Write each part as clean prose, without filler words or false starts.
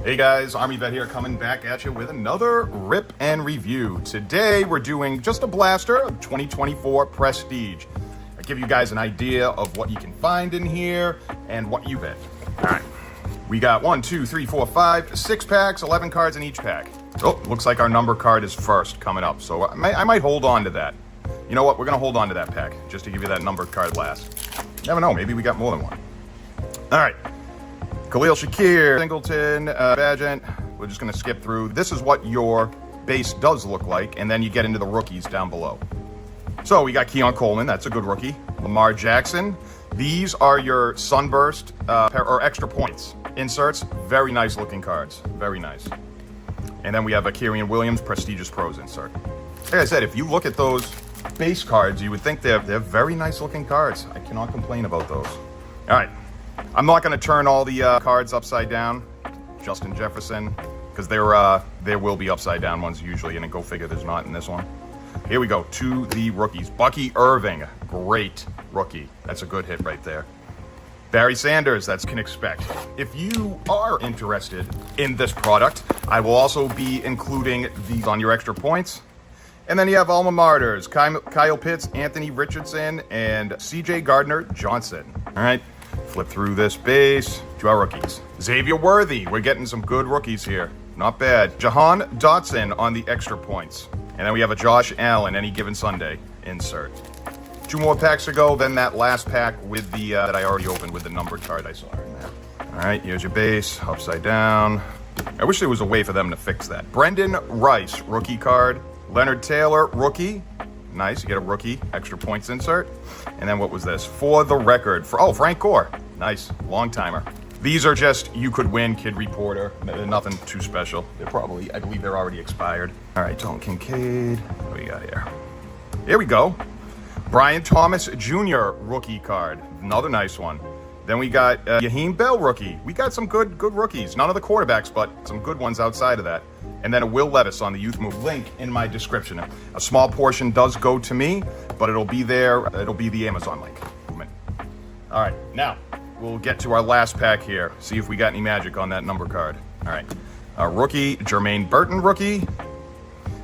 Hey guys, ArmyVet here, coming back at you with another rip and review. Today we're doing just a blaster of 2024 Prestige. I give you guys an idea of what you can find in here and what you bet. All right, we got 1, 2, 3, 4, 5, 6 packs, 11 cards in each pack. Oh, looks like our number card is first coming up, so I might hold on to that. You know what, we're gonna hold on to that pack just to give you that numbered card last. Never know, maybe we got more than one. All right. Khalil Shakir, Singleton, Bagent. We're just going to skip through. This is what your base does look like, and then you get into the rookies down below. So we got Keon Coleman, that's a good rookie. Lamar Jackson. These are your Sunburst or extra points inserts. Very nice looking cards, very nice. And then we have a Kyrian Williams Prestigious Pros insert. Like I said, if you look at those base cards, you would think they're very nice looking cards. I cannot complain about those. All right. I'm not going to turn all the cards upside down, Justin Jefferson, because there will be upside down ones usually, and then go figure there's not in this one. Here we go to the rookies. Bucky Irving, great rookie. That's a good hit right there. Barry Sanders, that's can expect. If you are interested in this product, I will also be including these on your extra points. And then you have Alma Martyrs, Kyle Pitts, Anthony Richardson, and CJ Gardner-Johnson. All right. Flip through this base to our rookies. Xavier Worthy, we're getting some good rookies here. Not bad. Jahan Dotson on the extra points. And then we have a Josh Allen, any given Sunday insert. 2 more packs to go, then that last pack with the that I already opened with the numbered card I saw in there. All right, here's your base, upside down. I wish there was a way for them to fix that. Brendan Rice, rookie card. Leonard Taylor, rookie. Nice, you get a rookie extra points insert. And then what was this? For the record, Frank Gore. Nice, long timer. These are just you could win Kid Reporter. They're nothing too special. They're probably, I believe they're already expired. All right, Dalton Kincaid. What do we got here? Here we go. Brian Thomas Jr. rookie card. Another nice one. Then we got Yaheem Bell rookie. We got some good rookies. None of the quarterbacks, but some good ones outside of that. And then a Will Levis on the Youth Move. Link in my description. A small portion does go to me, but it'll be there. It'll be the Amazon link. All right, now we'll get to our last pack here. See if we got any magic on that number card. All right, a rookie, Jermaine Burton rookie.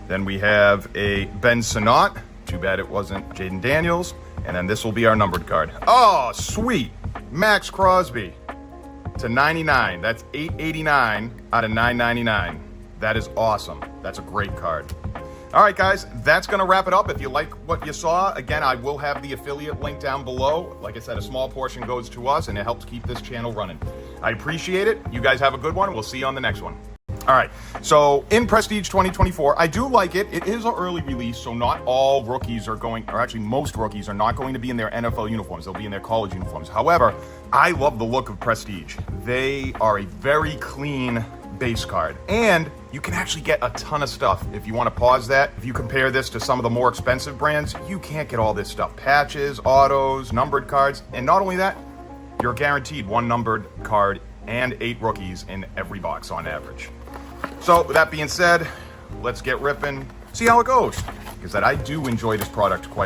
Then we have a Ben Sinnott. Too bad it wasn't Jaden Daniels. And then this will be our numbered card. Oh, sweet. Max Crosby to 99. That's 889 out of 999. That is awesome. That's a great card. All right, guys, that's going to wrap it up. If you like what you saw, again, I will have the affiliate link down below. Like I said, a small portion goes to us, and it helps keep this channel running. I appreciate it. You guys have a good one. We'll see you on the next one. All right, so in Prestige 2024, I do like it. It is an early release, so not all rookies are going, or actually most rookies are not going to be in their NFL uniforms. They'll be in their college uniforms. However, I love the look of Prestige. They are a very clean base card, and you can actually get a ton of stuff. If you want to pause that, if you compare this to some of the more expensive brands, you can't get all this stuff. Patches, autos, numbered cards, and not only that, you're guaranteed 1 numbered card and 8 rookies in every box on average. So with that being said, let's get ripping, see how it goes, because I do enjoy this product quite a bit.